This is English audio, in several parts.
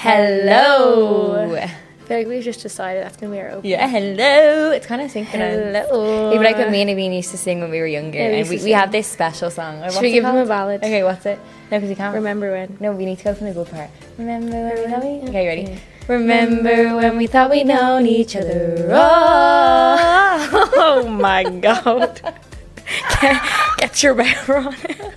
Hello. I feel like we've just decided that's going to be our opening. Yeah, hello. It's kind of synchronized. Hello. Even like what me and Naveen used to sing when we were younger. Yeah, and we have this special song. Should we give them a ballad? Okay, what's it? No, because you can't. Remember when? No, we need to go from the good part. Remember when we thought we... Okay, ready? Yeah. Remember when we thought we'd known each other. Oh my god. Get your bear on it.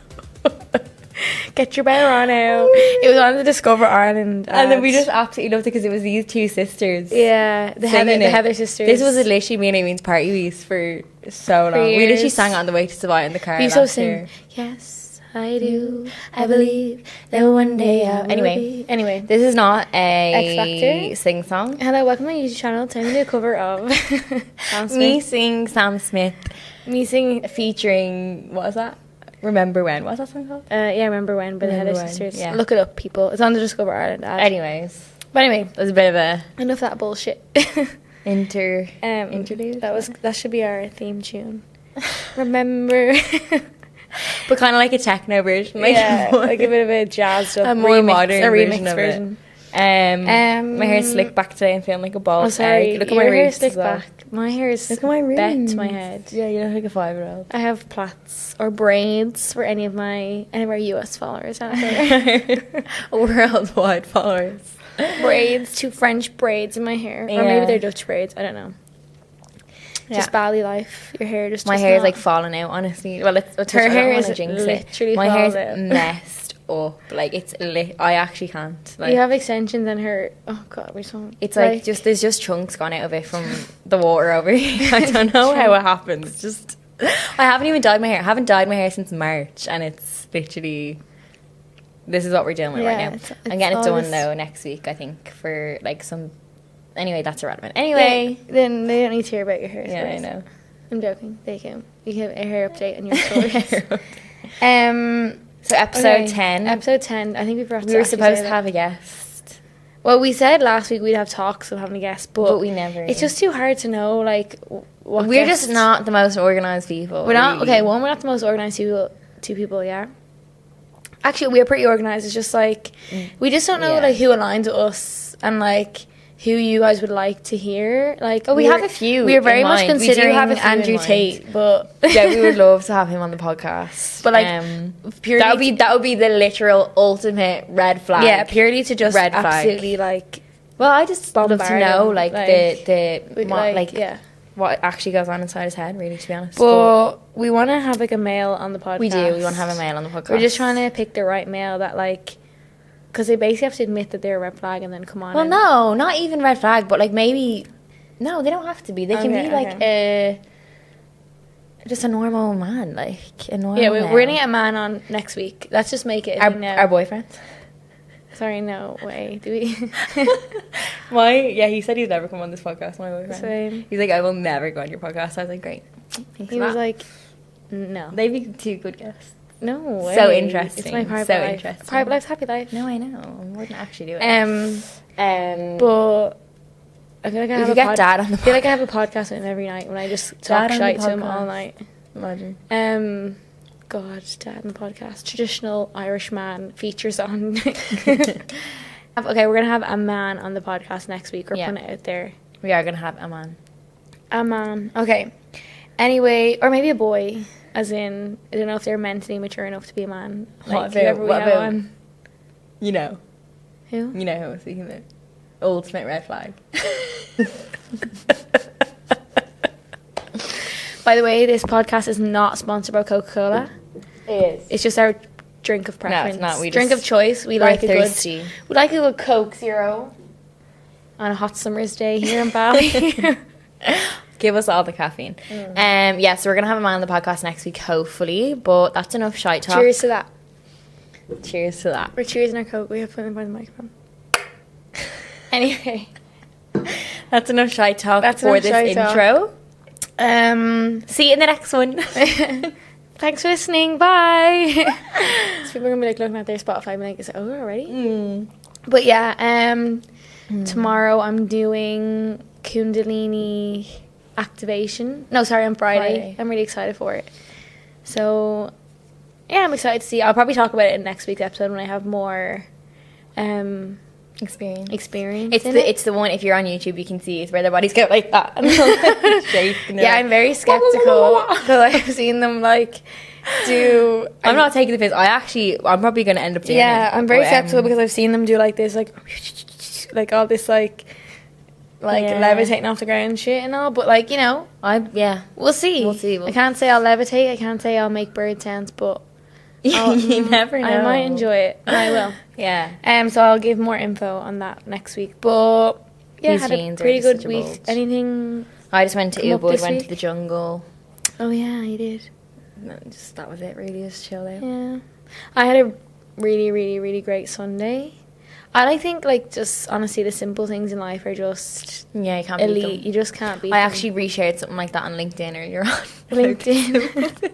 Get your bear on out. It was on the Discover Ireland And then we just absolutely loved it because it was these two sisters. Yeah, the Heather sisters. This was literally me and Ameen's party piece for so long. We literally sang it on the way to Savannah in the car. We used to sing. Yes, I do. I believe that one day I will be. Anyway, this is not a X Factor sing song. Hello, welcome to my YouTube channel. Time to do a cover of Sam Smith. Me sing Sam Smith. Me sing featuring, what was that? Remember When. What's that song called? Yeah, Remember When by the Heather sisters. Yeah. Look it up, people. It's on the Discover Ireland ad. Anyways. But anyway. It was a bit of a... Enough of that bullshit. Interlude. That should be our theme tune. Remember. But kind of like a techno version. Like yeah, like a bit of a jazzed up a more modern version. My hair's slicked back today and feeling like a ball. Oh, sorry. Egg. Look at my roots as well. Back. My hair is look at my roots. bet to my head. Yeah, you look like a 5-year-old. I have plaits or braids for any of our US followers out there. Worldwide followers. Braids, 2 French braids in my hair. Yeah. Or maybe they're Dutch braids. I don't know. Yeah. Just Bali life. Your hair just... My hair is like falling out, honestly. Well, it's her hair is literally my hair's messed up. Like, it's lit. I actually can't. Like, you have extensions and her... Oh, God, we don't... It's like just... There's just chunks gone out of it from the water over here. I don't know how it happens. It's just... I haven't even dyed my hair. I haven't dyed my hair since March. And it's literally... This is what we're dealing with right now. I'm getting it done, though, next week, I think, for, like, some... Anyway, that's irrelevant. Anyway. Then they don't need to hear about your hair. Yeah, I know. I'm joking. They can. You can have a hair update on your stories. So episode 10. Episode 10. I think we were supposed to have a guest. Well, we said last week we'd have talks of having a guest, but we never. It's just too hard to know, like, what we're just not the most organised people. We're not, okay, one, we're not the most organised people, 2 people, yeah. Actually, we're pretty organised. It's just, like, we just don't know, like, who aligns with us and, like... who you guys would like to hear. Like, we have a few. We are very much considering Andrew Tate, but yeah, we would love to have him on the podcast. But like, that would be the literal ultimate red flag. Yeah, purely to just red absolutely flag. Like. Well, I just love to know like the what actually goes on inside his head. Really, to be honest. But we want to have like a male on the podcast. We do. We want to have a male on the podcast. We're just trying to pick the right male that like. Because they basically have to admit that they're a red flag and then come on. Well, no, not even red flag, but like maybe... No, they don't have to be. They can be like just a normal man, like a normal we're going to get a man on next week. Let's just make it our boyfriend. Sorry, no way. Do we? He said he'd never come on this podcast, my boyfriend. Same. He's like, I will never go on your podcast. I was like, great. He was like, no. They'd be 2 good guests. No way. So interesting. It's my private life. Interesting. Private life's happy life. No, I know. I wouldn't actually do it. But I feel like I have Dad on the I feel like I have a podcast with him every night when I just talk shite to him all night. Imagine. God, Dad on the podcast. Traditional Irish man features on. Okay, we're gonna have a man on the podcast next week. We're putting it out there. We are gonna have a man. A man. Okay. Anyway, or maybe a boy. As in, I don't know if they're mentally mature enough to be a man. Like, what about you know? Who? You know who I'm speaking about. Ultimate red flag. By the way, this podcast is not sponsored by Coca-Cola. It is. It's just our drink of preference. No, it's not. Drink of choice. We like thirsty. We like a good Coke Zero on a hot summer's day here in Bali. Give us all the caffeine. So we're going to have a man on the podcast next week, hopefully. But that's enough shite talk. Cheers to that. Cheers to that. We're cheersing our Coke. We have to put it by the microphone. Anyway. That's enough shite talk for this intro. See you in the next one. Thanks for listening. Bye. So people are going to be like looking at their Spotify and be like, is it over already? But yeah, tomorrow I'm doing Kundalini... activation. No, sorry, on Friday. I'm really excited for it. So, yeah, I'm excited to see. I'll probably talk about it in next week's episode when I have more experience. It's the one, if you're on YouTube, you can see it's where their bodies go like that. And shaking. Yeah, I'm very skeptical because I've seen them like do. I'm not taking the piss. I'm probably going to end up doing it. Yeah, I'm very skeptical because I've seen them do like this, like all this like levitating off the ground and shit and all. But like, you know, we'll see. I can't say I'll levitate. I can't say I'll make bird sounds, but you never know. I might enjoy it. I will. Yeah. So I'll give more info on that next week. But yeah, I had a pretty good week. Anything? I just went to Ubud, went to the jungle. Oh yeah, you did. That was it. Really, just chill out. Yeah, I had a really, really, really great Sunday. I think like just honestly, the simple things in life are just you can't elite. beat them. You just can't beat. I them. actually reshared something like that on LinkedIn earlier on. LinkedIn.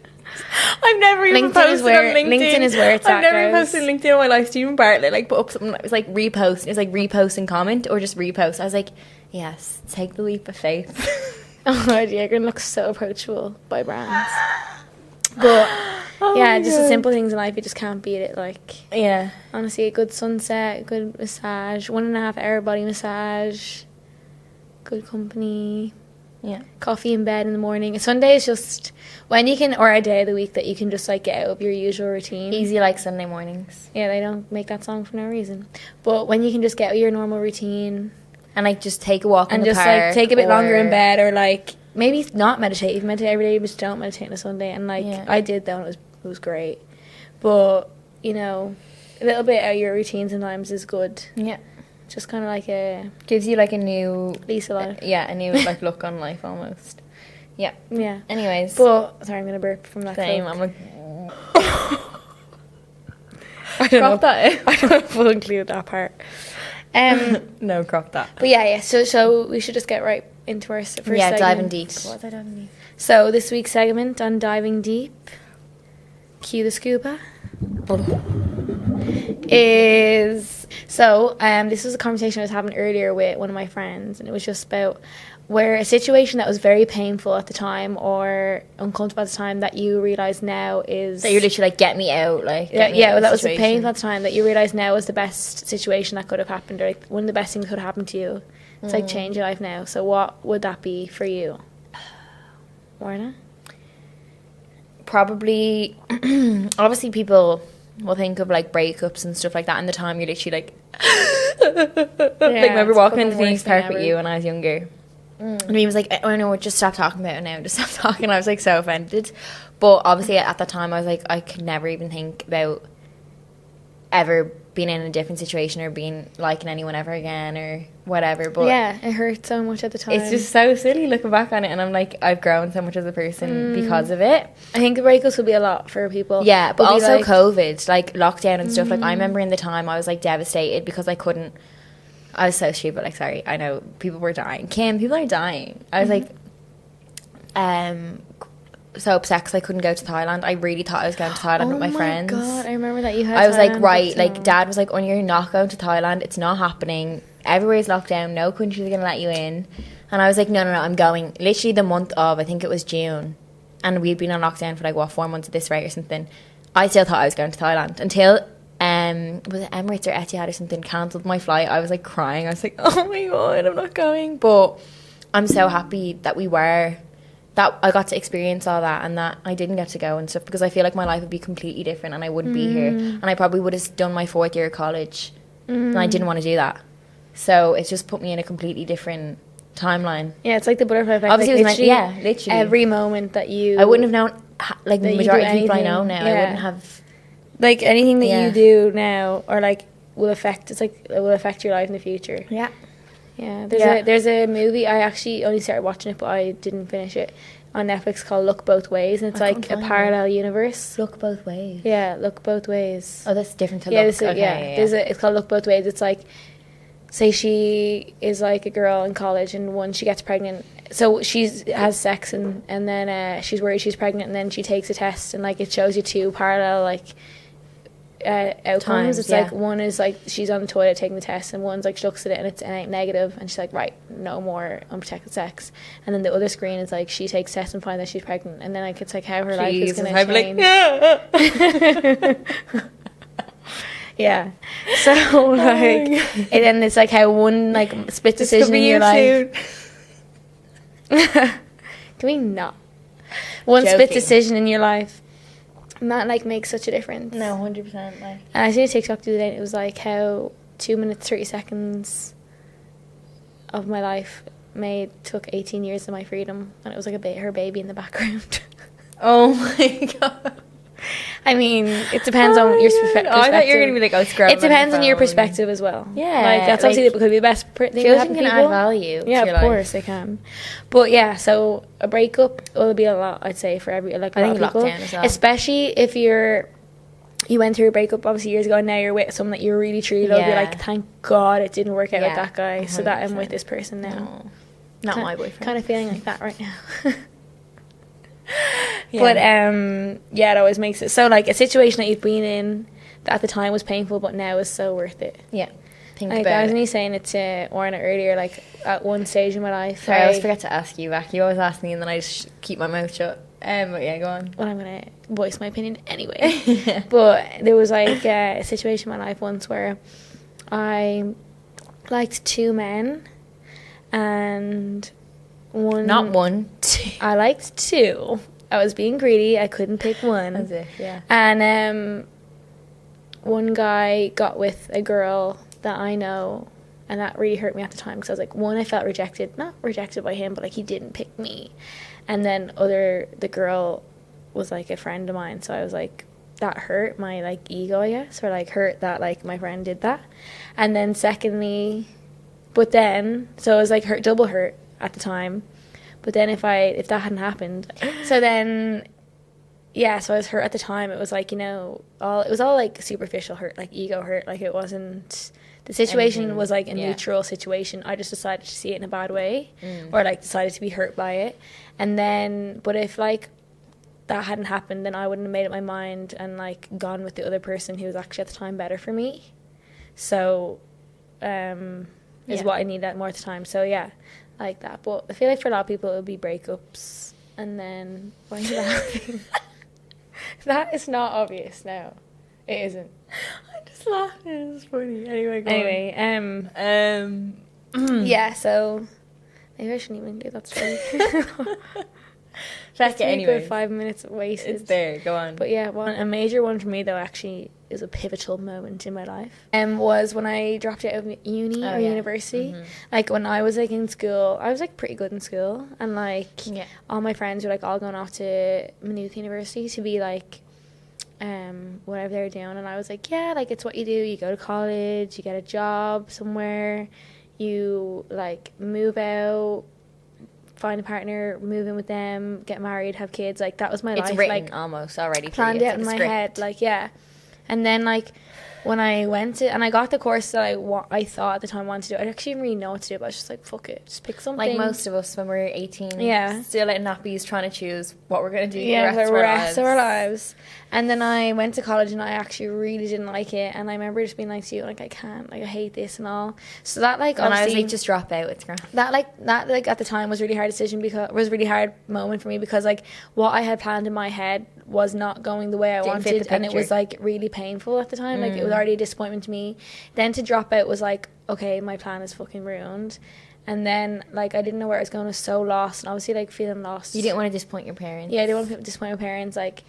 I've never even posted on LinkedIn. LinkedIn is where it's at. I've never posted on LinkedIn in my life. Stephen Bartlett like put up something that was like repost. It was like repost and comment or just repost. I was like, yes, take the leap of faith. Oh my God, you're gonna look so approachable by brands. But just the simple things in life, you just can't beat it. Like, honestly, a good sunset, a good massage, 1.5 hour body massage, good company, coffee in bed in the morning. Sunday is just when you can, or a day of the week that you can just like get out of your usual routine. Easy like Sunday mornings. Yeah, they don't make that song for no reason. But when you can just get out of your normal routine and like just take a walk in and the just park, like take a bit longer in bed, or like maybe not meditate. You can meditate every day, but just don't meditate on a Sunday. And like I did though, and it was great. But you know, a little bit out of your routine sometimes is good. Yeah, just kind of like gives you like a new lease of life. A new like look on life almost. Yeah. Anyways, but sorry, I'm gonna burp from that. Same. Coke. I'm like. I don't know. That. I don't know if we'll include that part. No, crop that. But so we should just get right into our first segment. Diving deep. What was I diving deep? So this week's segment on diving deep, cue the scuba, is this was a conversation I was having earlier with one of my friends, and it was just about where a situation that was very painful at the time or uncomfortable at the time that you realise now is... That you're literally like, get me out, like... that was the painful at the time that you realise now is the best situation that could have happened, or like one of the best things that could have happened to you. It's like change your life now. So what would that be for you? Warna? Probably... obviously people will think of like breakups and stuff like that, and the time you're literally like... like remember walking into Phoenix Park with you when I was younger. And he was like, oh no, just stop talking about it now, just stop talking. I was like so offended. But obviously at that time I was like, I could never even think about ever being in a different situation or being liking anyone ever again or whatever. But yeah, it hurt so much at the time. It's just so silly looking back on it, and I'm like, I've grown so much as a person because of it. I think the breakups will be a lot for people. Yeah, but also like, COVID, like lockdown and stuff. Like I remember in the time I was like devastated because I was so stupid. Like, sorry, I know people were dying. Kim, people are dying. I was like, so upset because I couldn't go to Thailand. I really thought I was going to Thailand with my friends. Oh my God, I remember that you had. I was like, right, like Dad was like, oh, you're not going to Thailand. It's not happening. Everywhere's locked down. No countries are going to let you in. And I was like, no, I'm going. Literally the month of, I think it was June, and we'd been on lockdown for like 4 months at this rate or something. I still thought I was going to Thailand until. Was it Emirates or Etihad or something cancelled my flight. I was like crying. I was like, oh my God, I'm not going. But I'm so happy that that I got to experience all that, and that I didn't get to go and stuff, because I feel like my life would be completely different and I wouldn't be here, and I probably would have done my 4th year of college, and I didn't want to do that. So it's just put me in a completely different timeline. Yeah, it's like the butterfly effect. Obviously, like, literally every moment that you... I wouldn't have known, like the majority of people I know now, I wouldn't have... Like anything that you do now, or like will affect your life in the future. Yeah. There's a movie, I actually only started watching it, but I didn't finish it, on Netflix, called Look Both Ways, and it's like a parallel universe. Look Both Ways. Yeah, Look Both Ways. Oh, that's different to Look. It's called Look Both Ways. It's like, say she is like a girl in college, and when she gets pregnant, so she has sex, and then she's worried she's pregnant, and then she takes a test, and like it shows you 2 parallel like outcomes. It's like one is like she's on the toilet taking the test, and one's like she looks at it and it's negative, and she's like, right, no more unprotected sex. And then the other screen is like she takes tests and finds that she's pregnant, and then like it's like how her life is going to change. Yeah. So like, and then it's like how one like split decision in your life. Can we not? One split decision in your life, and that like makes such a difference. No, 100%. Like, and I seen a TikTok the other day, and it was like how 2 minutes 30 seconds of my life took 18 years of my freedom, and it was like her baby in the background. Oh my god. I mean, it depends on your perspective. I thought you were going to be like, oh, scrub. It depends on your perspective as well. Yeah. Like, that's obviously could be the best thing to happen to can people. add value. Yeah, to your of course life. they can. But yeah, so a breakup will be a lot, I'd say, for every, like, a lot of people. Lockdown as well. Especially if you went through a breakup obviously years ago, and now you're with someone that you really truly love. You're like, thank God it didn't work out with that guy, 100%. So that I'm with this person now. Not my boyfriend. Kind of feeling like that right now. But yeah, it always makes it so, like, a situation that you've been in that at the time was painful but now is so worth it. Yeah, think like, about I was it. only saying it to Orna earlier, like, at one stage in my life. Sorry, I always forget to ask you back. You always ask me and then I just keep my mouth shut. But yeah, go on. Well, I'm going to voice my opinion anyway. But there was like a situation in my life once where I liked 2 men, and Not one. 2. I liked 2. I was being greedy. I couldn't pick one. That's it, yeah. And one guy got with a girl that I know, and that really hurt me at the time, because I was like, one, I felt rejected. Not rejected by him, but like he didn't pick me. And then the girl was like a friend of mine, so I was like, that hurt my like ego, I guess, or like hurt that like my friend did that. And then secondly, so it was like double hurt at the time. But then if that hadn't happened, so then, yeah, so I was hurt at the time. It was like, it was all like superficial hurt, like ego hurt. Like, it wasn't, the situation was like a neutral situation. I just decided to see it in a bad way, or like decided to be hurt by it. And then, but if like that hadn't happened, then I wouldn't have made up my mind and like gone with the other person who was actually at the time better for me. So, is what I needed at more at the time. So yeah, like that. But I feel like for a lot of people it would be breakups, and then why are you laughing? That is not obvious. No, it isn't. I'm just laughing. It's funny. Anyway, yeah. So maybe I shouldn't even do that story. Check it anyway. Good 5 minutes wasted. It's there. Go on. But yeah, a major one for me though actually is a pivotal moment in my life. Was when I dropped out of uni or university. Mm-hmm. Like, when I was like in school, I was like pretty good in school, and like all my friends were like all going off to Maynooth University to be like whatever they were doing, and I was like, yeah, like, it's what you do. You go to college, you get a job somewhere, you like move out, find a partner, move in with them, get married, have kids. Like, that was my life. It's written like, almost already. Planned out in my head. Like, yeah. And then, like, when I went to, and I got the course that I thought at the time I wanted to do, I actually didn't really know what to do, but I was just like, fuck it, just pick something. Like most of us when we're 18, still at nappies trying to choose what we're going to do the rest of our lives. And then I went to college, and I actually really didn't like it, and I remember just being like to you, like, I can't, like, I hate this and all. So that, like, and I was like, just drop out, it's grand. That at the time was a really hard decision, because it was a really hard moment for me, because like what I had planned in my head was not going the way I wanted, and it was like really painful at the time. Like, it was already a disappointment to me. Then to drop out was like, okay, my plan is fucking ruined. And then, like, I didn't know where I was going. I was so lost, and obviously, like, feeling lost. You didn't want to disappoint your parents. Yeah, I didn't want to disappoint my parents. Like,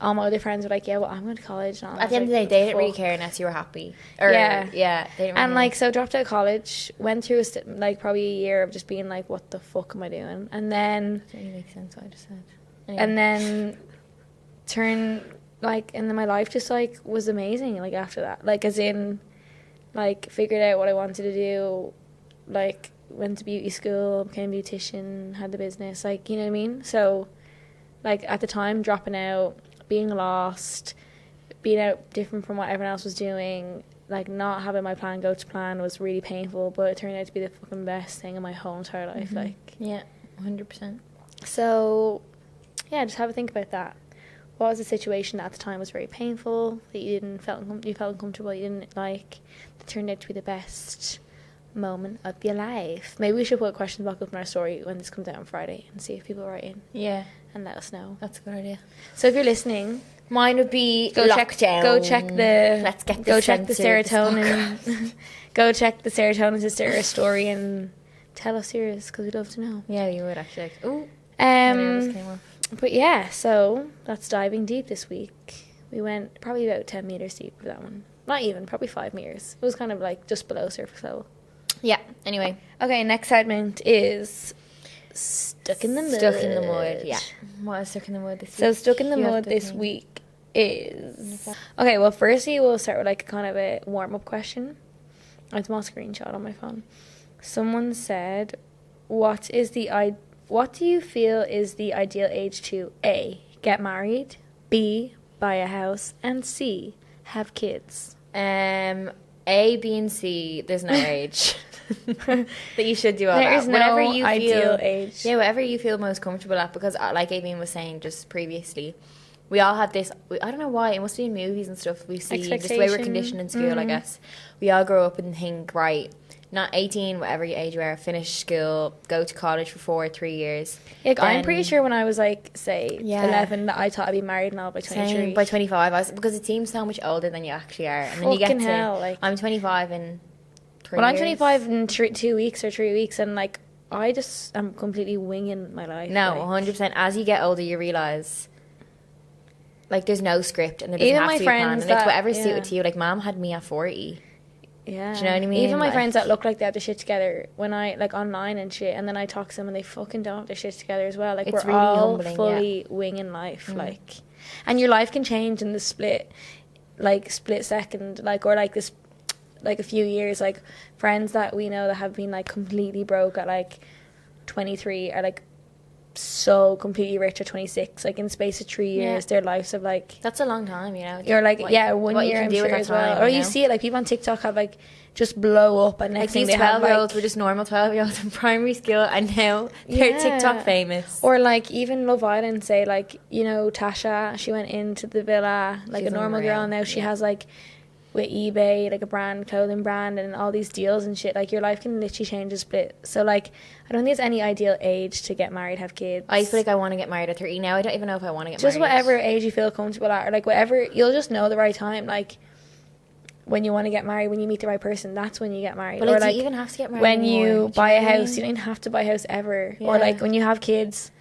all my other friends were like, yeah, well, I'm going to college. And at the end of the day, they didn't really care unless you were happy. Or, yeah. They didn't really and, like, so dropped out of college, went through, like, probably a year of just being like, what the fuck am I doing? And then... That really makes sense what I just said. Anyway. And then and then my life just, like, was amazing, like, after that. Like, as in, like, figured out what I wanted to do, like, went to beauty school, became a beautician, had the business, like, you know what I mean? So, like, at the time, dropping out, being lost, being out different from what everyone else was doing, like, not having my plan go to plan was really painful, but it turned out to be the fucking best thing in my whole entire life. Mm-hmm. Like, yeah, 100%. So, yeah, just have a think about that. What was a situation that at the time was very painful, that you felt uncomfortable, you didn't like, that turned out to be the best moment of your life? Maybe we should put a question block up in our story when this comes out on Friday and see if people write in. Yeah. And let us know. That's a good idea. So if you're listening, Mine would be Go lockdown. Let's get go check the censored serotonin. Go check the Serotonin Sister story and tell us yours because we'd love to know. Yeah, you would actually. Like, ooh. Just came off. But yeah, so that's diving deep this week. We went probably about 10 meters deep for that one. Not even, probably 5 meters. It was kind of like just below surface level. Yeah. Anyway. Okay, next segment is stuck in the mud. Stuck in the mud. Yeah. What is stuck in the mud this week? So stuck in the mud this week is okay. Well, firstly, we'll start with like kind of a warm up question. I have a small screenshot on my phone. Someone said, what do you feel is the ideal age to A, get married, B, buy a house, and C, have kids? A, B, and C. There's no age that you should do all there that. Is whatever no you ideal age. Yeah, whatever you feel most comfortable at. Because, like Aimeen was saying just previously, we all have this. I don't know why. It must be in movies and stuff. We see just the way we're conditioned in school. I guess we all grow up and think, right, not 18, whatever age you are, finish school, go to college for 3 years. Like, I'm pretty sure when I was like, say, 11, that I thought I'd be married now by 23. Same, by 25, because it seems so much older than you actually are. And then you get to, I'm 25 in 3 years. Well, I'm 25 in 2 weeks or 3 weeks, and like, I just am completely winging my life. No, like, 100%. As you get older, you realise, like, there's no script, and there doesn't have to be a plan. And it's whatever suited to you. Like, Mom had me at 40. Yeah. Do you know what I mean? Even my friends that look like they have their shit together, when I, like, online and shit, and then I talk to them and they fucking don't have their shit together as well. Like, we're really all humbling, fully winging life. Like, and your life can change in the split second, like, or like this, like a few years. Like, friends that we know that have been like completely broke at like 23 are like so completely rich at 26. Like, in the space of 3 years, their lives have like, that's a long time, you know. You're like, 1 year, I'm sure, as well. Or you see it, like, people on TikTok have like just blow up, and next thing they have 12-year-olds were just normal 12-year-olds in primary school, and now they're TikTok famous. Or like, even Love Island, say, like, you know, Tasha, she went into the villa like she's a normal girl, and now she has like with eBay, like a clothing brand, and all these deals and shit. Like, your life can literally change a split. So like, I don't think there's any ideal age to get married, have kids. I feel like I want to get married at 30 now. I don't even know if I want to get just married. Just whatever age you feel comfortable at, or like whatever, you'll just know the right time. Like, when you want to get married, when you meet the right person, that's when you get married. But or like, like, do you even have to get married when anymore? you buy a house, you don't even have to buy a house ever. Or like, when you have kids,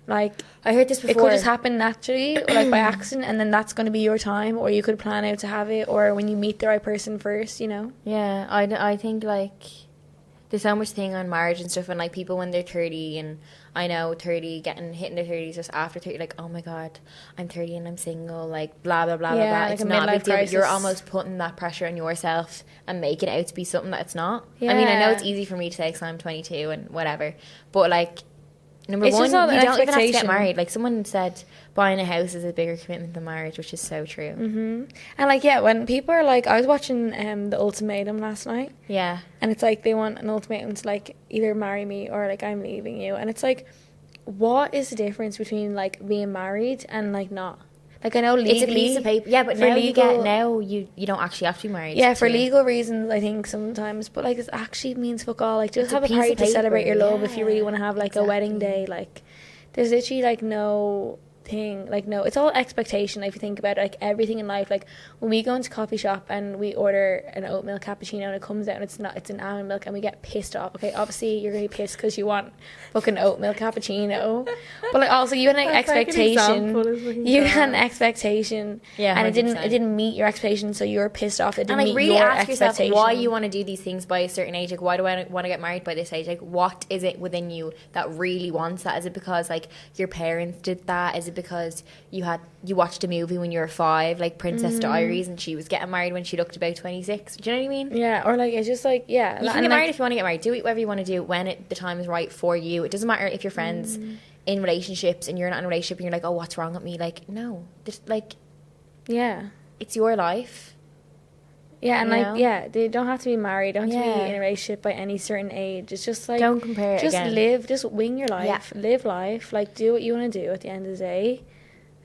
like, I heard this before. It could just happen naturally, or like by accident, and then that's going to be your time, or you could plan out to have it, or when you meet the right person first, you know? Yeah, I think like there's so much thing on marriage and stuff, and like people when they're 30, and I know 30 hitting their 30s just after 30, like, oh my god, I'm 30 and I'm single, like blah blah blah blah blah. Like, it's not a big deal, but you're almost putting that pressure on yourself and making it out to be something that it's not. I mean, I know it's easy for me to say because I'm 22 and whatever, but like, number one, you don't even have to get married. Like, someone said buying a house is a bigger commitment than marriage, which is so true. And like, when people are like, I was watching The Ultimatum last night, and it's like they want an ultimatum to like either marry me or like I'm leaving you, and it's like, what is the difference between like being married and like not? Like, I know legally it's a piece of paper, but now you don't actually have to be married. Yeah, for legal reasons, I think sometimes, but like, it actually means fuck all. Like, just have a party to celebrate your love if you really want to have like a wedding day. Like, there's literally like no thing, like, no, it's all expectation. If you think about it, like everything in life, like when we go into a coffee shop and we order an oat milk cappuccino and it comes out and it's an almond milk, and we get pissed off. Okay, obviously you're gonna be pissed because you want fucking oat milk cappuccino, but like, also you had an expectation, and it didn't meet your expectation, so you were pissed off. It didn't meet really your ask yourself expectation. why you want to do these things by a certain age. Like, why do I want to get married by this age? Like, what is it within you that really wants that? Is it because like your parents did that? Is it because you watched a movie when you were 5, like Princess Diaries, and she was getting married when she looked about 26? Do you know what I mean? Yeah, or like, it's just like, you can get married if you want to get married. Do whatever you want to do when the time is right for you. It doesn't matter if your friends in relationships and you're not in a relationship and you're like, oh, what's wrong with me? Like, no, just like, it's your life. Yeah, and like, they don't have to be married, don't have to be in a relationship by any certain age. It's just like, don't compare it just again. live, just wing your life, live life, like, do what you want to do at the end of the day.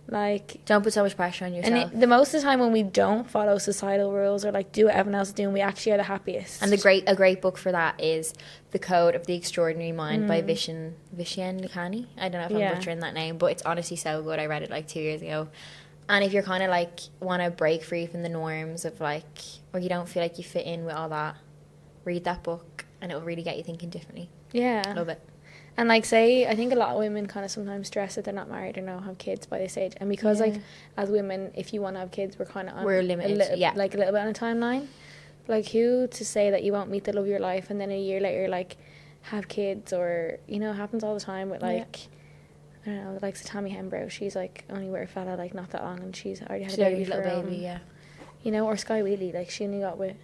Like, don't put so much pressure on yourself. And the most of the time when we don't follow societal rules or like do what everyone else is doing, we actually are the happiest. And a great book for that is The Code of the Extraordinary Mind by Vishen Lakhani. I don't know if I'm butchering that name, but it's honestly so good. I read it like 2 years ago, And if you're kind of like want to break free from the norms of like, or you don't feel like you fit in with all that, read that book and it'll really get you thinking differently. Yeah. Love it. And like, say, I think a lot of women kind of sometimes stress that they're not married or don't have kids by this age. And because like as women, if you want to have kids, we're kind of limited. Like a little bit on a timeline. Like, who to say that you won't meet the love of your life and then a year later like have kids, or it happens all the time with like I don't know, like Tammy Hembrow, she's like only with a fella like not that long and she's already had a baby for little baby, or Sky Wheatley, like she only got with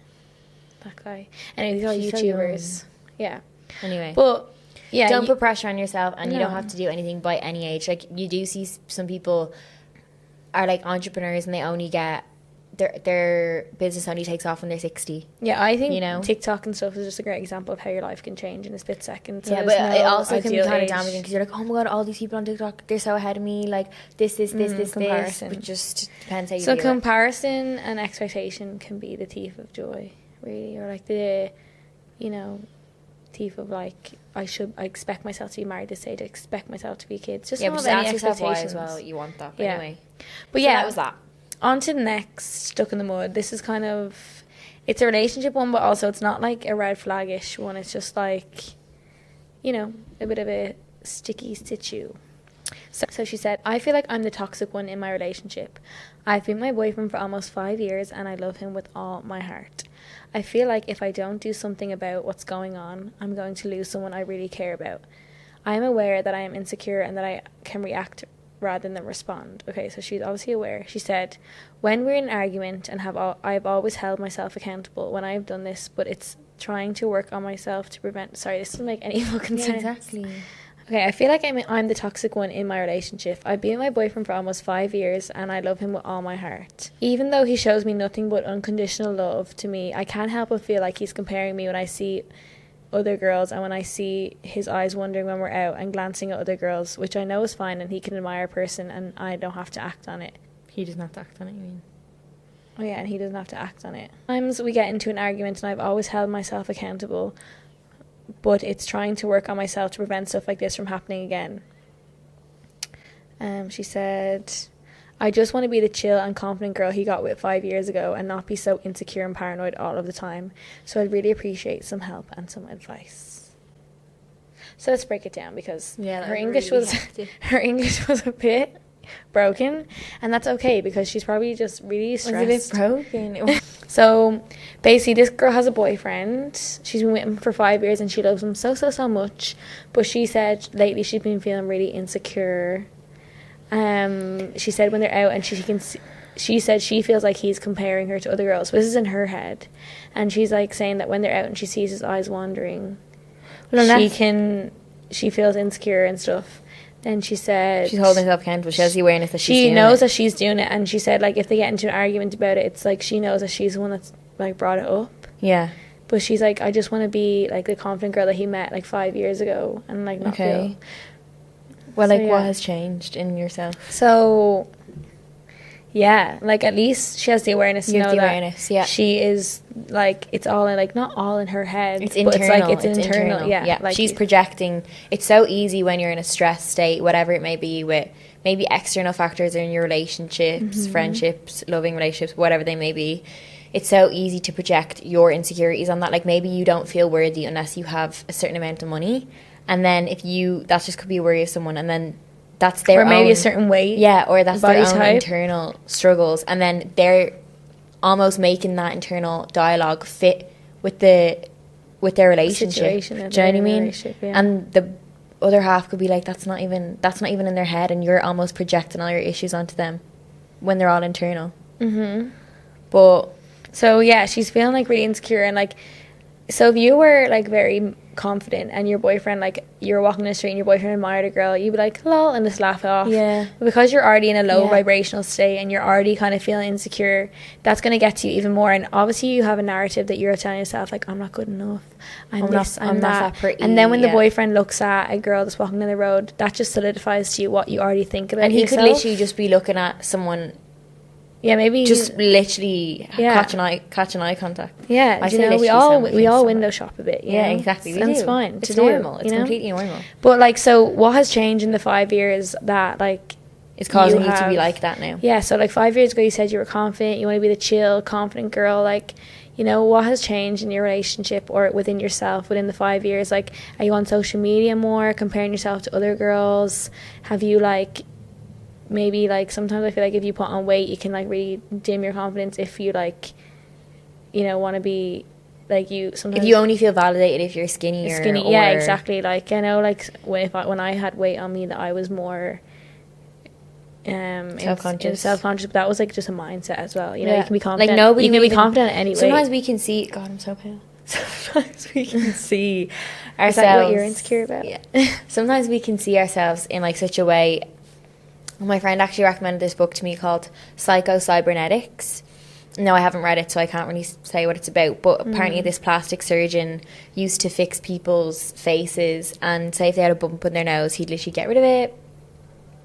that guy. Anyway, these are all YouTubers. Yeah. Anyway. But yeah, don't put pressure on yourself, and you don't have to do anything by any age. Like, you do see some people are like entrepreneurs and they only get their business only takes off when they're 60. Yeah, I think TikTok and stuff is just a great example of how your life can change in a split second. So yeah, but it also can be kind of damaging because you're like, oh my god, all these people on TikTok, they're so ahead of me. Like this, comparison. But just depends how you So do comparison and expectation can be the thief of joy, really, or like the, thief of like I expect myself to be married this age. I expect myself to be kids. Just but ask yourself why as well you want that. But anyway, but so that was that. On to the next stuck in the mud. This is kind of, it's a relationship one, but also it's not like a red flag-ish one. It's just like, a bit of a sticky situ. So she said, I feel like I'm the toxic one in my relationship. I've been my boyfriend for almost 5 years and I love him with all my heart. I feel like if I don't do something about what's going on, I'm going to lose someone I really care about. I am aware that I am insecure and that I can react rather than respond. Okay, so she's obviously aware. She said, when we're in an argument and I've always held myself accountable when I've done this, but it's trying to work on myself to prevent. Sorry, this doesn't make any fucking sense. Exactly. Okay, I feel like I'm the toxic one in my relationship. I've been with my boyfriend for almost 5 years and I love him with all my heart. Even though he shows me nothing but unconditional love to me, I can't help but feel like he's comparing me when I see other girls and when I see his eyes wandering when we're out and glancing at other girls, which I know is fine and he can admire a person and I don't have to act on it. He doesn't have to act on it, you mean? Oh yeah, and he doesn't have to act on it. Sometimes we get into an argument and I've always held myself accountable, but it's trying to work on myself to prevent stuff like this from happening again. She said, I just want to be the chill and confident girl he got with 5 years ago and not be so insecure and paranoid all of the time. So I'd really appreciate some help and some advice. So let's break it down because her English was a bit broken, and that's okay because she's probably just really stressed. It was a bit broken. So basically this girl has a boyfriend. She's been with him for 5 years and she loves him so much, but she said lately she's been feeling really insecure. She said when they're out and she said she feels like he's comparing her to other girls. This is in her head, and she's like saying that when they're out and she sees his eyes wandering, she feels insecure and stuff. Then she said she's holding herself accountable. She has the awareness that she knows that she's doing it, and she said like if they get into an argument about it, it's like she knows that she's the one that's like brought it up. Yeah. But she's like, I just want to be like the confident girl that he met like 5 years ago and like not feel. Well, like, what has changed in yourself? So, yeah, like, at least she has the awareness to know that she is, like, it's all in, like, not all in her head. It's internal. It's internal. Yeah. Like, she's projecting. It's so easy when you're in a stress state, whatever it may be, with maybe external factors in your relationships, friendships, loving relationships, whatever they may be. It's so easy to project your insecurities on that. Like, maybe you don't feel worthy unless you have a certain amount of money. And then that just could be a worry of someone, and then that's their own... Or maybe a certain weight. Yeah, or that's their own type. internal struggles. And then they're almost making that internal dialogue fit with their relationship. Situation. Do you know what I mean? Yeah. And the other half could be like, that's not even in their head, and you're almost projecting all your issues onto them when they're all internal. Mm-hmm. But... So, yeah, she's feeling, like, really insecure, and, like... So if you were, like, very confident and your boyfriend, like, you're walking in the street and your boyfriend admired a girl, you'd be like, lol, and just laugh it off. Yeah. But because you're already in a low vibrational state and you're already kind of feeling insecure, that's going to get to you even more. And obviously you have a narrative that you're telling yourself, like, I'm not good enough. I'm not that pretty. And then when the boyfriend looks at a girl that's walking down the road, that just solidifies to you what you already think about yourself. And he could literally just be looking at someone... Yeah, maybe just literally catching eye contact. Yeah, you know, we all window shop a bit. Yeah, exactly. And it's fine. It's normal. It's completely normal. But like, so what has changed in the 5 years that like It's causing you to be like that now. Yeah, so like 5 years ago you said you were confident, you want to be the chill, confident girl. Like, you know, what has changed in your relationship or within yourself within the 5 years? Like, are you on social media more, comparing yourself to other girls? Have you like, maybe like sometimes I feel like if you put on weight you can like really dim your confidence if you like, you know, want to be like you sometimes. If you only feel validated if you're skinny, yeah, exactly. Like, I know, like when I had weight on me that I was more self-conscious, but that was like just a mindset as well, you know. You can be confident, like nobody, you can be confident anyway. Sometimes we can see, God, I'm so pale. Sometimes we can see ourselves. Is that what you're insecure about? Yeah. Sometimes we can see ourselves in like such a way. My friend actually recommended this book to me called Cybernetics. No, I haven't read it, so I can't really say what it's about. But apparently this plastic surgeon used to fix people's faces, and say if they had a bump in their nose, he'd literally get rid of it,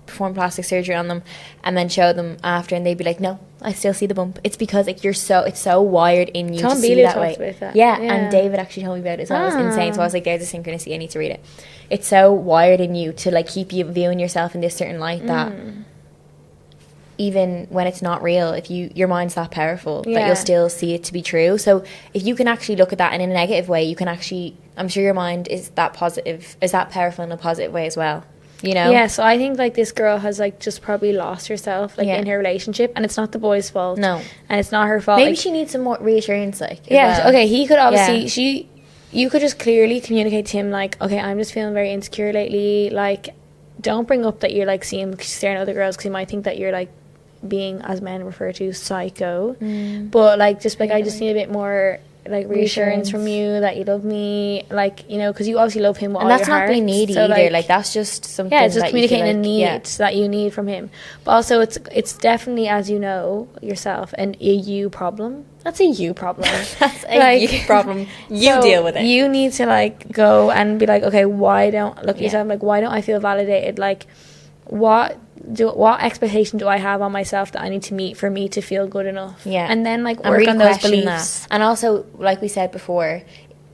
perform plastic surgery on them, and then show them after, and they'd be like, no, I still see the bump. It's because like it's so wired in you to see that way. About that. Yeah, and David actually told me about it as well. It was insane. So I was like, there's a synchronicity, I need to read it. It's so wired in you to like keep you viewing yourself in this certain light that even when it's not real, if your mind's that powerful that you'll still see it to be true. So if you can actually look at that in a negative way, you can actually, I'm sure your mind is that powerful in a positive way as well. You know? Yeah, so I think like this girl has like just probably lost herself like in her relationship, and it's not the boy's fault. No. And it's not her fault. Maybe like, she needs some more reassurance, like. Yeah, well. Okay, he could obviously you could just clearly communicate to him like, okay, I'm just feeling very insecure lately. Like, don't bring up that you're like seeing staring at other girls, because he might think that you're like being, as men refer to, psycho. But like, just like, I just need a bit more like reassurance from you that you love me, like, you know, because you obviously love him with all your heart. And that's not being needy either, like that's just something, it's just communicating a need that you need from him. But also it's definitely, as you know yourself, a you problem. That's a you problem. That's a you problem. You deal with it. You need to like go and be like, okay, why don't look at yourself, like, why don't I feel validated? Like, what expectation do I have on myself that I need to meet for me to feel good enough? Yeah. And then like work on those beliefs. And also, like we said before,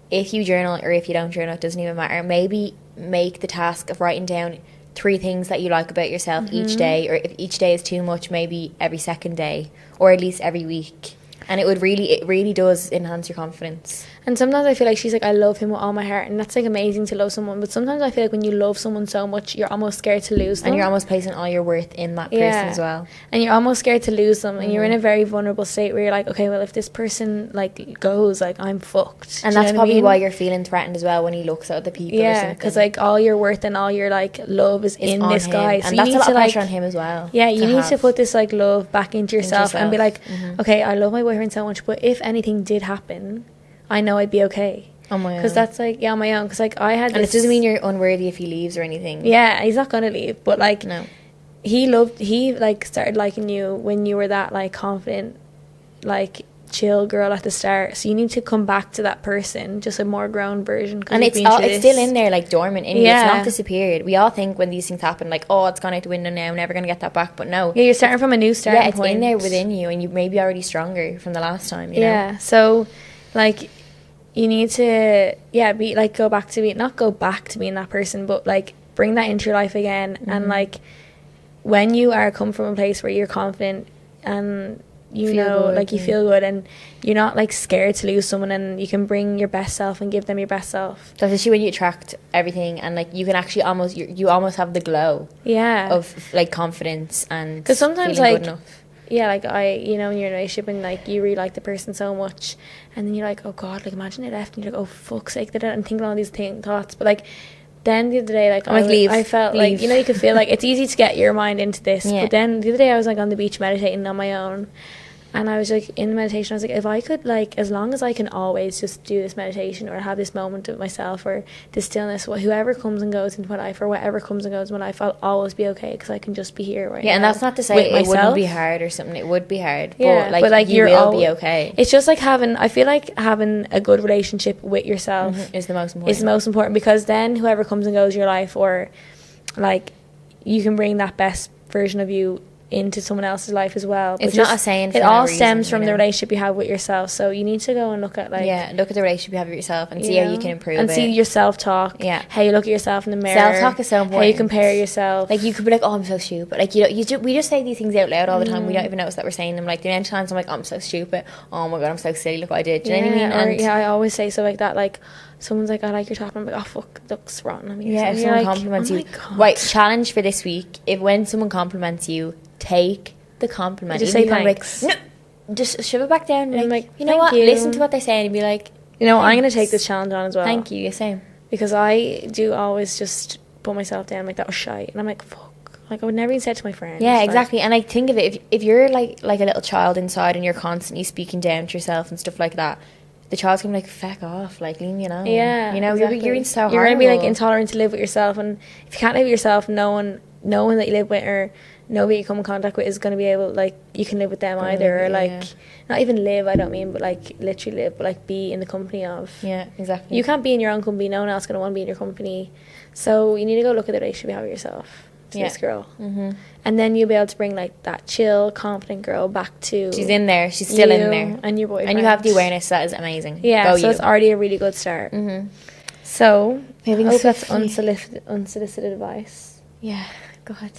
if you journal or if you don't journal, it doesn't even matter. Maybe make the task of writing down 3 things that you like about yourself each day, or if each day is too much, maybe every second day, or at least every week. And it really does enhance your confidence. And sometimes I feel like she's like, I love him with all my heart, and that's like amazing to love someone. But sometimes I feel like when you love someone so much, you're almost scared to lose them. And you're almost placing all your worth in that person as well. And you're almost scared to lose them, and you're in a very vulnerable state where you're like, okay, well, if this person like goes, like, I'm fucked. And that's probably why you're feeling threatened as well when he looks at other people. Yeah, because like all your worth and all your like love is in this guy. So and that's a lot of pressure on him as well. Yeah, you need to put this like love back into yourself and be like, okay, I love my boyfriend so much, but if anything did happen, I know I'd be okay. On my own. Because that's like, on my own. Because like I had this. And it doesn't mean you're unworthy if he leaves or anything. Yeah, he's not going to leave. But like, no. He like started liking you when you were that like confident, like chill girl at the start. So you need to come back to that person, just a more grown version. And it's still in there, like dormant in you. It's not disappeared. We all think when these things happen, like, oh, it's gone out the window now, I'm never going to get that back. But no. Yeah, you're starting from a new starting point. Yeah, it's in there within you, and you may be already stronger from the last time, you know? Yeah, so like, you need to, be like, not go back to being that person, but like bring that into your life again. And like, when you are come from a place where you're confident and you know, like you feel good and you're not like scared to lose someone, and you can bring your best self and give them your best self. That's actually when you attract everything, and like you can actually you almost have the glow of like confidence, and because sometimes like good enough. Yeah, like you know, in your relationship and like you really like the person so much, and then you're like, oh God, like imagine they left, and you're like, oh fuck's sake, they didn't, and thinking all these thoughts. But like then the other day, like I felt like, you know, you could feel like it's easy to get your mind into this, but then the other day I was like on the beach meditating on my own. And I was like in the meditation, I was like, if I could like, as long as I can always just do this meditation or have this moment with myself or this stillness, whoever comes and goes into my life or whatever comes and goes in my life, I'll always be okay because I can just be here right now. Yeah, and that's not to say it wouldn't be hard or something. It would be hard, but like you will be okay. It's just like I feel like having a good relationship with yourself is the most important. Is the most important, because then whoever comes and goes in your life, or like you can bring that best version of you into someone else's life as well. It's not a saying for it no all reason, stems from you the know? relationship you have with yourself. So you need to go and look at like look at the relationship you have with yourself and see how you can improve and it. see your self-talk. How you look at yourself in the mirror. Self-talk is so important. How you compare yourself. Like you could be like, oh, I'm so stupid. Like we just say these things out loud all the time. We don't even notice that we're saying them. Like the amount of times I'm like, oh, I'm so stupid. Oh my god, I'm so silly. Look what I did. Do you know what I mean? Or, I always say so like that. Like someone's like, I like your top, and I'm like, oh fuck, it looks rotten on me. If someone compliments you, right? Challenge for this week: if when someone compliments you, take the compliment. Just say thanks. Like, no, just shove it back down. And like, you know thank what? you. Listen to what they're saying and be like, you know, I'm gonna take this challenge on as well. Thank you. Same. Because I do always just put myself down like that was shite, and I'm like, fuck. Like I would never even say it to my friends. Yeah, exactly. And I think of it if you're like a little child inside and you're constantly speaking down to yourself and stuff like that, the child's gonna be like, feck off, like leave me alone. Yeah, you know, exactly. you're being so horrible. You're gonna be like intolerant to live with yourself, and if you can't live with yourself, no one that you live with or nobody you come in contact with is going to be able, like, you can live with them either, or like not even live, I don't mean, but like literally live, but like be in the company of. Yeah, exactly. You can't be in your own company, no one else going to want to be in your company, so you need to go look at the relationship you have with yourself to this girl, and then you'll be able to bring like that chill, confident girl back to. She's in there, she's still in there, and your boyfriend, and you have the awareness. That is amazing. So it's already a really good start. So I hope that's unsolicited advice. Yeah, God.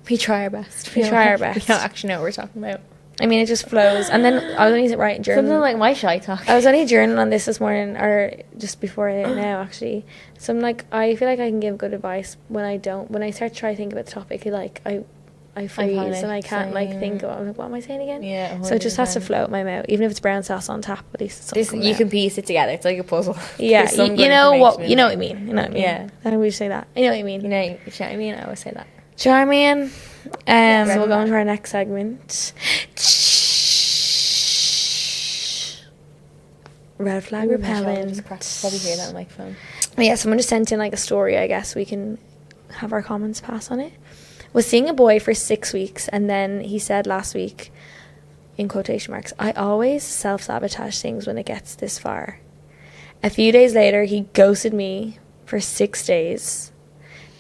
We try our best. We try our best. We don't actually know what we're talking about. I mean, it just flows. And then I was only writing journal. Something like my shy talk. I was only journaling on this morning, or just before now, actually. So I'm like, I feel like I can give good advice when I don't. When I start to try to think about the topic, like I freeze and I can't like think. I'm like, what am I saying again? Yeah. 100%. So it just has to flow out my mouth, even if it's brown sauce on tap. At least you can piece it together. It's like a puzzle. Yeah, you know what? You know what I mean. You know what I mean. Yeah. How do we say that? You know what I mean. You know what I mean. I always say that. Do you know what I mean? So we'll go on to our next segment. Red flag repellent. Probably hear that on my phone. Yeah, someone just sent in like a story. I guess we can have our comments pass on it. Was seeing a boy for 6 weeks, and then he said last week, in quotation marks, I always self-sabotage things when it gets this far. A few days later, he ghosted me for 6 days,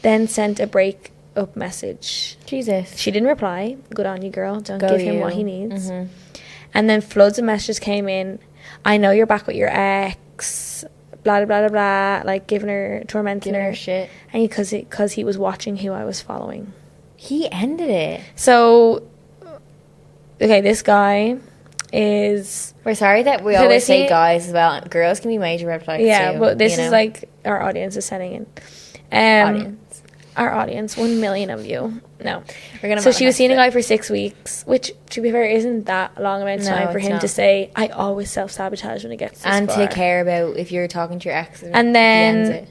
then sent a break-up message. Jesus. She didn't reply. Good on you, girl. Don't give him what he needs. And then floods of messages came in. I know you're back with your ex. Blah, blah, blah, blah. Like, tormenting her. Shit. And because he was watching who I was following. He ended it. So, okay, this guy is... We're sorry that we always say guys as well. Girls can be major red flags too, but this is like our audience is sending in. Our audience, 1 million of you. No. So she was seeing a guy for 6 weeks, which, to be fair, isn't that long amount of time for him to say, I always self-sabotage when it gets this far. And to care about if you're talking to your ex. And then...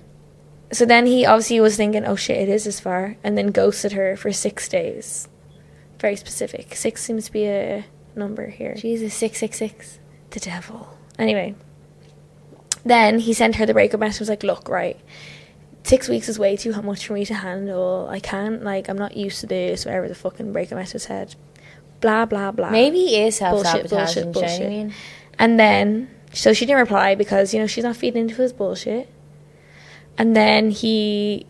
So then he obviously was thinking, oh shit, it is this far, and then ghosted her for 6 days. Very specific. 6 seems to be a number here. Jesus, 666. The devil. Anyway. Then he sent her the breakup message, was like, look, right, 6 weeks is way too much for me to handle. I can't, like, I'm not used to this, whatever the fucking breakup message said. Blah, blah, blah. Maybe he is self-sabotaging. Bullshit. And then, so she didn't reply because, you know, she's not feeding into his bullshit. And then he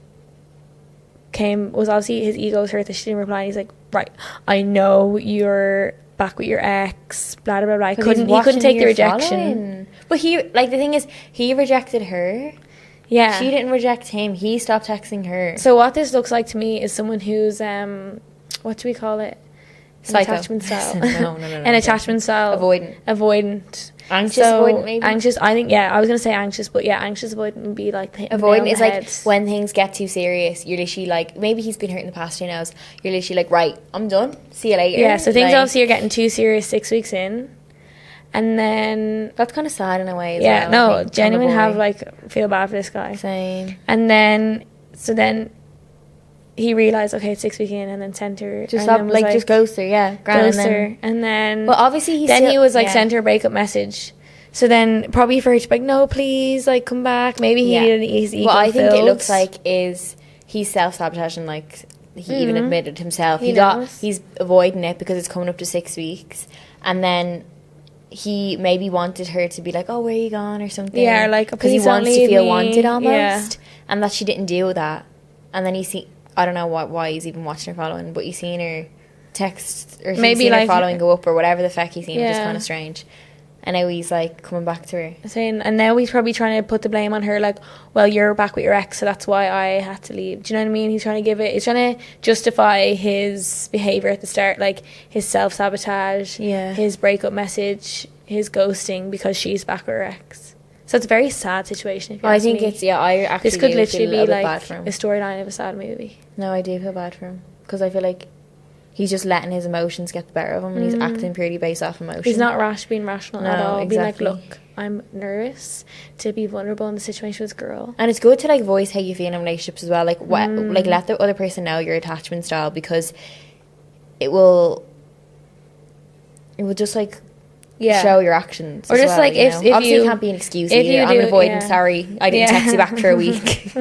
was obviously his ego was hurt that she didn't reply. And he's like, right, I know you're back with your ex, blah, blah, blah. He couldn't take the rejection. But the thing is, he rejected her. Yeah. She didn't reject him. He stopped texting her. So what this looks like to me is someone who's, what do we call it? Psycho. An attachment style. No. An attachment style. Avoidant. Anxious so, avoidant, maybe? Anxious, I think, yeah, I was going to say anxious, but yeah, anxious avoidant would be like... Avoidant is like when things get too serious, you're literally like, maybe he's been hurt in the past 2 hours, you're literally like, right, I'm done, see you later. Yeah, so things obviously are getting too serious 6 weeks in, and then... That's kind of sad in a way as well. Yeah, no, genuine have, like, feel bad for this guy. Same. And then, so then... He realised, okay, it's 6 weeks in, and then sent her... Just stop, like, just ghost her, yeah. Ghost her, and then... Well, obviously he was, like, sent her a breakup message. So then, probably for her to be like, no, please, like, come back. Maybe he needed his ego What I think it looks like is he's self-sabotaging, like, he even admitted himself. He's avoiding it because it's coming up to 6 weeks. And then he maybe wanted her to be like, oh, where are you gone, or something. Yeah, like, because he wants to feel wanted almost. Yeah. And that she didn't do that. And then I don't know why he's even watching her following, but he's seen her text or Maybe, seen her like- following go up or whatever the feck he seen, which is Yeah. kind of strange. And now he's like coming back to her. saying, and now he's probably trying to put the blame on her, like, well, you're back with your ex, so that's why I had to leave. Do you know what I mean? He's trying to justify his behavior at the start, like his self-sabotage, Yeah. his breakup message, his ghosting, because she's back with her ex. So it's a very sad situation, if you I ask think me. it's, yeah, I actually This could do literally feel a be little bit like bad for him. a storyline of a sad movie. No, I do feel bad for him because I feel like he's just letting his emotions get the better of him and he's acting purely based off emotion. He's not being rational at No, all. exactly. Being like, look, I'm nervous to be vulnerable in the situation with this girl. And it's good to like voice how you feel in relationships as well. Like like let the other person know your attachment style, because it will just like show your actions. Or as just, well, like, you if- know? if Obviously you- it can't be an excuse if either. you I'm do- avoiding. yeah. Sorry, I didn't text you back for a week.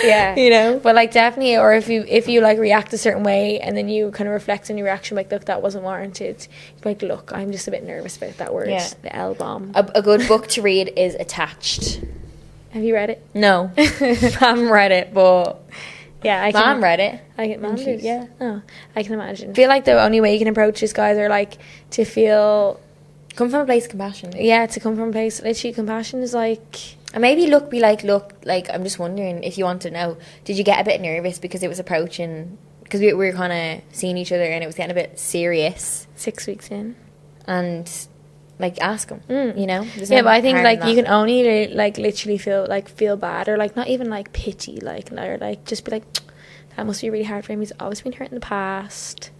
Yeah, You know? but like definitely, or if you like react a certain way and then you kind of reflect on your reaction, like, look, that wasn't warranted. You're like, look, I'm just a bit nervous about that word, Yeah. the L bomb. A good book to read is Attached. Have you read it? No, I haven't read it, but Yeah, I Mom can. read it. I can. Mom And did, she's- yeah. Oh, I can imagine. I feel like the only way you can approach these guys are like to feel, Come from a place of compassion. yeah, to come from a place. Literally, compassion is like. And maybe look, like, I'm just wondering if you want to know, did you get a bit nervous because it was approaching, because we were kind of seeing each other and it was getting a bit serious, 6 weeks in. and like ask him, you know? There's Yeah, no but I think harm like in you that. can only like literally feel bad, or like not even like pity, like, or like just be like, that must be really hard for him. He's always been hurt in the past.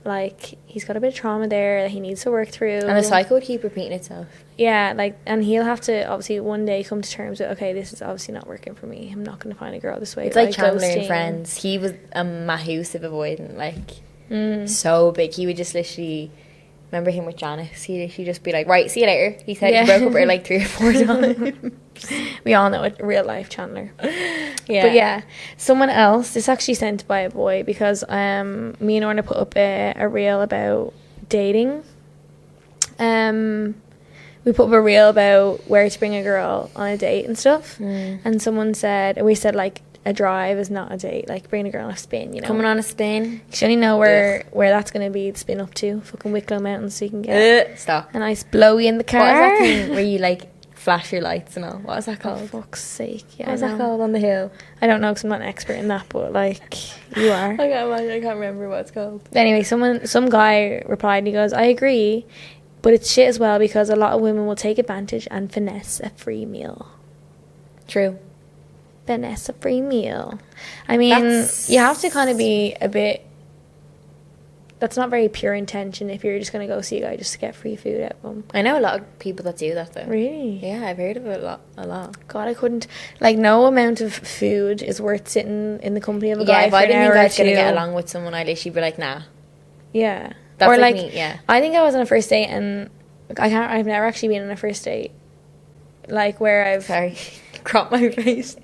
Like, he's got a bit of trauma there that he needs to work through. And the cycle would keep repeating itself. Yeah, like, and he'll have to obviously one day come to terms with, okay, this is obviously not working for me. I'm not going to find a girl this way. It's like Chandler ghosting. and Friends. He was a massive avoidant, like so big. He would just literally, remember him with Janice? He'd just be like, right, see you later. He said Yeah. he broke up with her like 3 or 4 times. We all know it, real life Chandler. Yeah. But yeah, someone else, this actually sent by a boy, because me and Orna put up a reel about dating. We put up a reel about where to bring a girl on a date and stuff. And someone said, we said like, a drive is not a date, like bringing a girl on a spin, you know. Coming on a spin. You should only know where that's going to be the spin up to. Fucking Wicklow Mountains, so you can get Stop. a nice blowy in the car. What is that thing where you like flash your lights and all? What is that Oh, called? fuck's sake. Yeah, What is I that know. called on the hill? I don't know because I'm not an expert in that, but like, you are. I can't imagine. I can't remember what it's called. Anyway, some guy replied and he goes, I agree, but it's shit as well because a lot of women will take advantage and finesse a free meal. True. Finesse a free meal. I mean, That's- you have to kind of be a bit. That's not very pure intention if you're just going to go see a guy just to get free food out of him. I know a lot of people that do that though. Really? Yeah, I've heard of it a lot. God, I couldn't. Like, no amount of food is worth sitting in the company of a guy Yeah, if for I an didn't hour think I or was going to get two. along with someone, I'd literally be like, nah. Yeah. That's or like like, me, yeah. I think I was on a first date and I've never actually been on a first date. Like, where I've. Sorry. Crop my face.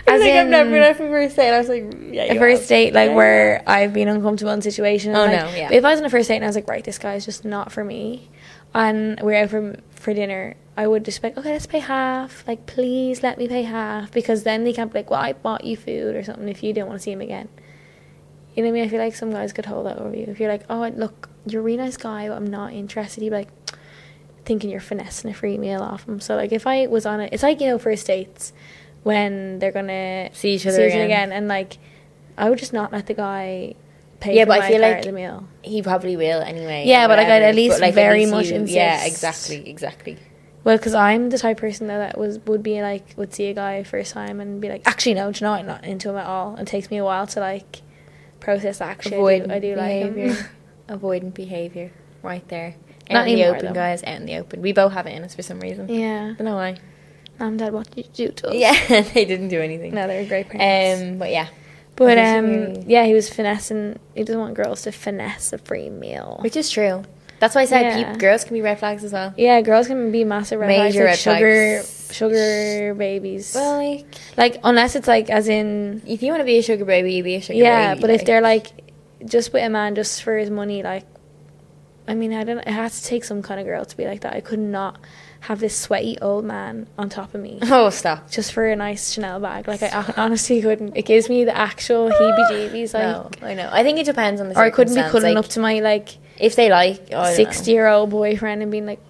As I've in, never been on a first date. I was like, yeah, a you first have. date, like, Yeah. where I've been uncomfortable in situation. Oh, like, no, yeah. If I was on a first date and I was like, right, this guy is just not for me, and we're out for dinner, I would just be like, okay, let's pay half. Like, please let me pay half, because then they can't be like, well, I bought you food or something if you don't want to see him again. You know what I mean? I feel like some guys could hold that over you. If you're like, oh, look, you're a really nice guy, but I'm not interested, you'd be like, thinking you're finessing a free meal off him. So, like, if I was on it, it's like, you know, first dates when they're gonna See each other again. and like, I would just not let the guy pay Yeah, for but I my feel part like of the meal. He probably will anyway. Yeah, or but, like, I'd whatever. at least But, like, very least much Yeah, insist. exactly. Well, because I'm the type of person that would be like, would see a guy first time and be like, actually no, do you know what? I'm not into him at all. It takes me a while to like process that. Actually, I do like him. Avoidant behaviour. Right there. Not Out in the anymore, open, though. guys. Out in the open. We both have it in us for some reason. Yeah, I don't know why. Mom, Dad, what did you do to us? Yeah, they didn't do anything. No, they were great parents. But yeah. But Obviously- yeah, he was finessing. He doesn't want girls to finesse a free meal. Which is true. That's why I said Yeah. girls can be red flags as well. Yeah, girls can be massive red flags, Major like red flags. sugar babies. Well, Like, unless it's like, as in, if you want to be a sugar baby, you be a sugar baby. yeah. But if they're like just with a man just for his money, like, I mean, I don't. It has to take some kind of girl to be like that. I could not have this sweaty old man on top of me. Oh, stop. Just for a nice Chanel bag. Like, I honestly couldn't. It gives me the actual heebie-jeebies. Like, no, I know. I think it depends on the or I couldn't be circumstance. pulling Like, up to my, like, if they like, 60-year-old boyfriend and being like,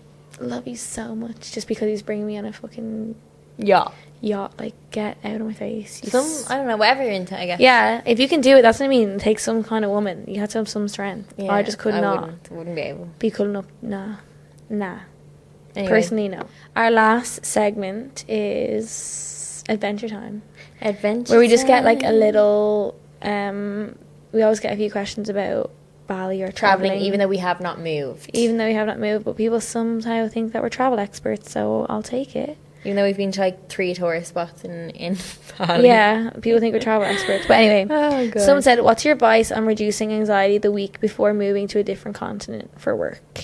love you so much, just because he's bringing me on a fucking yacht. Like, get out of my face. I don't know, whatever you're into, I guess. Yeah, if you can do it, that's what I mean. It takes some kind of woman. You have to have some strength. Yeah, I just could not. Wouldn't be able. Be pulling up. Nah. Anyway. Personally, no. Our last segment is Adventure Time. Where we just get like a little, we always get a few questions about Bali or traveling. Even though we have not moved. But people somehow think that we're travel experts, so I'll take it. Even though we've been to like 3 tourist spots in Bali. Yeah, people think we're travel experts. But anyway, someone said, what's your advice on reducing anxiety the week before moving to a different continent for work?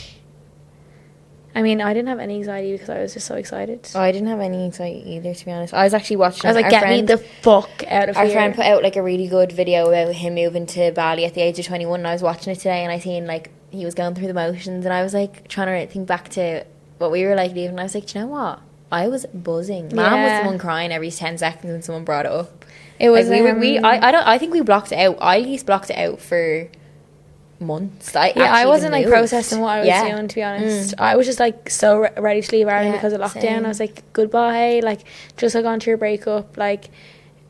I mean, I didn't have any anxiety because I was just so excited. Oh, I didn't have any anxiety either, to be honest. I was actually watching. I was like, get me the fuck out of here. Our friend put out like a really good video about him moving to Bali at the age of 21, and I was watching it today, and I seen like he was going through the motions, and I was like trying to think back to what we were like leaving, and I was like, do you know what? I was buzzing. Mom was the one crying every 10 seconds when someone brought it up. It was like I think we blocked it out. I at least blocked it out for months. I wasn't like processing what I was doing, to be honest. I was just like so ready to leave Ireland because of lockdown. Same. I was like, goodbye, like just like on to your breakup. Like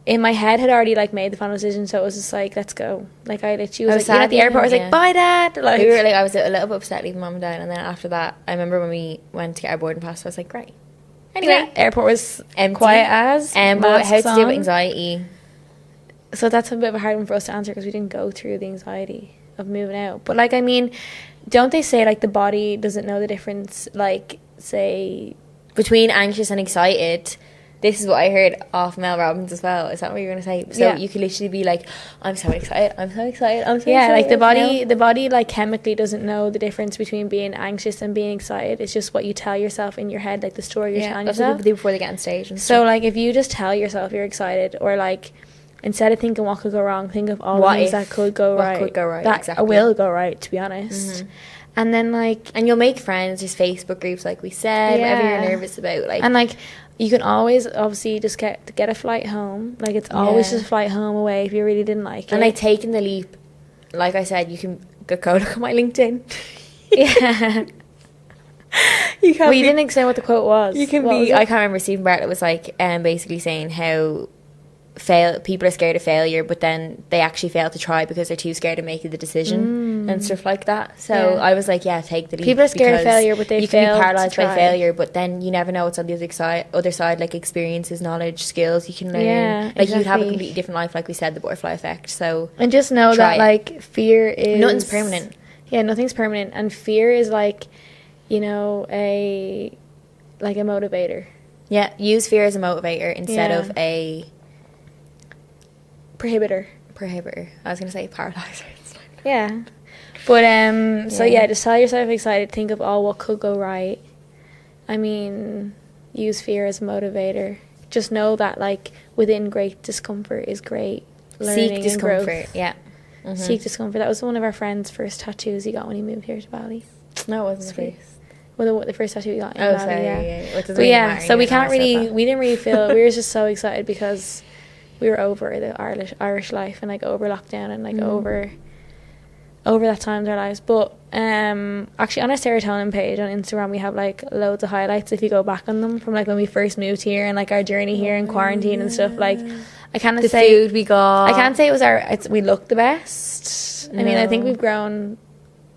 in my head had already like made the final decision, so it was just like, let's go. Like I literally was like at the airport, I was like, bye dad. Like we were like, I was a little bit upset leaving mom and dad, and then after that I remember when we went to get our boarding pass, I was like, great. Anyway, airport was empty, quiet as but how to do with anxiety. So that's a bit of a hard one for us to answer because we didn't go through the anxiety of moving out. But like, I mean, don't they say like the body doesn't know the difference, like say between anxious and excited? This is what I heard off Mel Robbins as well. Is that what you were going to say? So you could literally be like, I'm so excited, I'm so excited, I'm so excited. Like the body like chemically doesn't know the difference between being anxious and being excited. It's just what you tell yourself in your head, like the story you're telling yourself. That's what people do before they get on stage and stuff. So like if you just tell yourself you're excited, or like instead of thinking what could go wrong, think of all the things that could go right. What could go right, that will go right, to be honest. And then like... And you'll make friends, there's Facebook groups like we said, whatever you're nervous about. Like, and like... You can always, obviously, just get a flight home. Like, it's always just a flight home away if you really didn't like it. And, like, taking the leap, like I said, you can go look at my LinkedIn. Yeah. You didn't explain what the quote was. You can be... I can't remember. Stephen Bartlett was, like, basically saying how people are scared of failure, but then they actually fail to try because they're too scared of making the decision and stuff like that. So I was like, take the leap. People are scared of failure, but you can be paralysed by failure, but then you never know what's on the other side, like experiences, knowledge, skills you can learn. Like you'd have a completely different life, like we said, the butterfly effect. So and just know that like fear is nothing's permanent. Yeah, nothing's permanent, and fear is like, you know, a motivator. Yeah, use fear as a motivator instead of a prohibitor. I was going to say paralyzer. Yeah. But, so just tell yourself excited. Think of all what could go right. I mean, use fear as a motivator. Just know that, like, within great discomfort is great learning. Seek discomfort, and growth. Yeah. Mm-hmm. Seek discomfort. That was one of our friend's first tattoos he got when he moved here to Bali. No, it wasn't the first. Well, the first tattoo he got in Bali, sorry, yeah. But so we didn't really feel, we were just so excited because we were over the Irish life and like over lockdown and like over that time in our lives. But actually on our Serotonin page on Instagram we have like loads of highlights if you go back on them from like when we first moved here and like our journey here in quarantine and stuff. Like I can't say the food we got. I can't say it was we looked the best. I mean, I think we've grown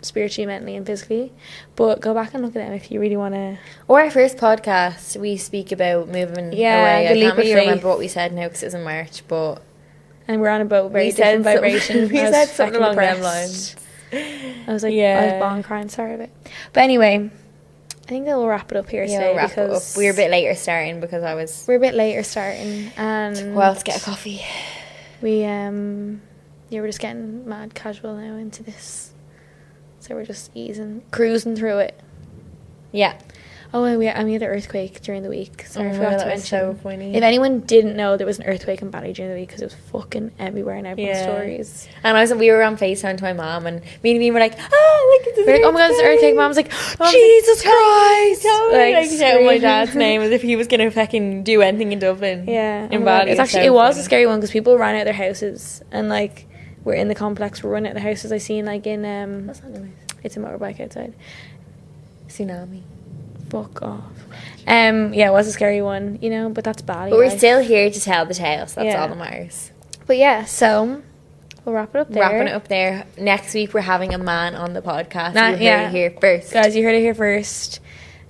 spiritually, mentally and physically, but go back and look at them if you really want to. Or our first podcast we speak about moving away. I can't really remember what we said now because it was in March, and we're on a boat, very different vibration. We said something along them lines. I was like, I was bawling crying, sorry of it. But anyway, I think that we'll wrap it up here today because we're a bit later starting we're a bit later starting and let's get a coffee. We're just getting mad casual now into this. So we're just cruising through it. Yeah. Oh, we had the earthquake during the week. Sorry, I forgot to that was mention. so funny. If anyone didn't know, there was an earthquake in Bali during the week because it was fucking everywhere in everyone's Yeah. stories. And we were on FaceTime to my mom, and me and me were like, oh, look at this. We're like, oh my god, it's an earthquake. Mom's like, Jesus Christ! Like, Like shouting my dad's name as if he was gonna fucking do anything in Dublin. Yeah, in Bali. It was a scary one because people ran out of their houses and like we're in the complex. We're running out of the houses. I seen like in That's not nice. it's a motorbike outside. Tsunami. Fuck off. Yeah, it was a scary one, you know, but that's Bali. But we're life. still here to tell the tale, so that's Yeah. all that matters. But yeah, so we'll wrap it up there. Wrapping it up there. Next week we're having a man on the podcast. Nah, You heard yeah. it here first. Guys, you heard it here first.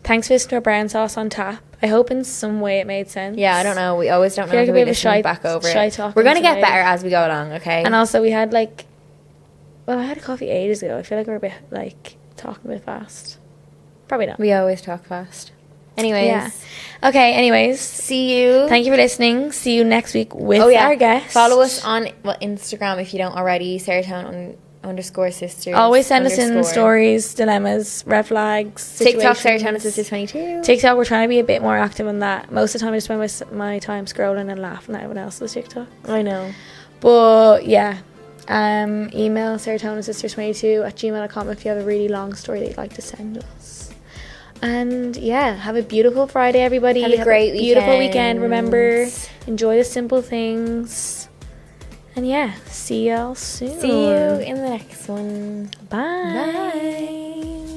Thanks for listening to our brown sauce on tap. I hope in some way it made sense. Yeah, I don't know. We always don't I feel know like a until bit we of a listen shy- back over shy it. talking We're going to get today. better as we go along, okay? And also we had like, well, I had a coffee ages ago. I feel like we're a bit like talking a bit fast. Probably not. We always talk fast. Anyways. Yeah. Okay, anyways. See you. Thank you for listening. See you next week with our guest. Follow us on Instagram if you don't already. Serotonin _sisters. Always send us in _ stories, dilemmas, red flags, TikTok situations. Serotonin Sister 22. TikTok, we're trying to be a bit more active on that. Most of the time I just spend my time scrolling and laughing at everyone else's TikTok. I know. But yeah. Email serotoninsisters22@gmail.com if you have a really long story that you'd like to send us. And yeah, have a beautiful Friday, everybody. Have a great beautiful weekend. weekend. Remember, enjoy the simple things. And yeah, see y'all soon. See you in the next one. Bye. Bye.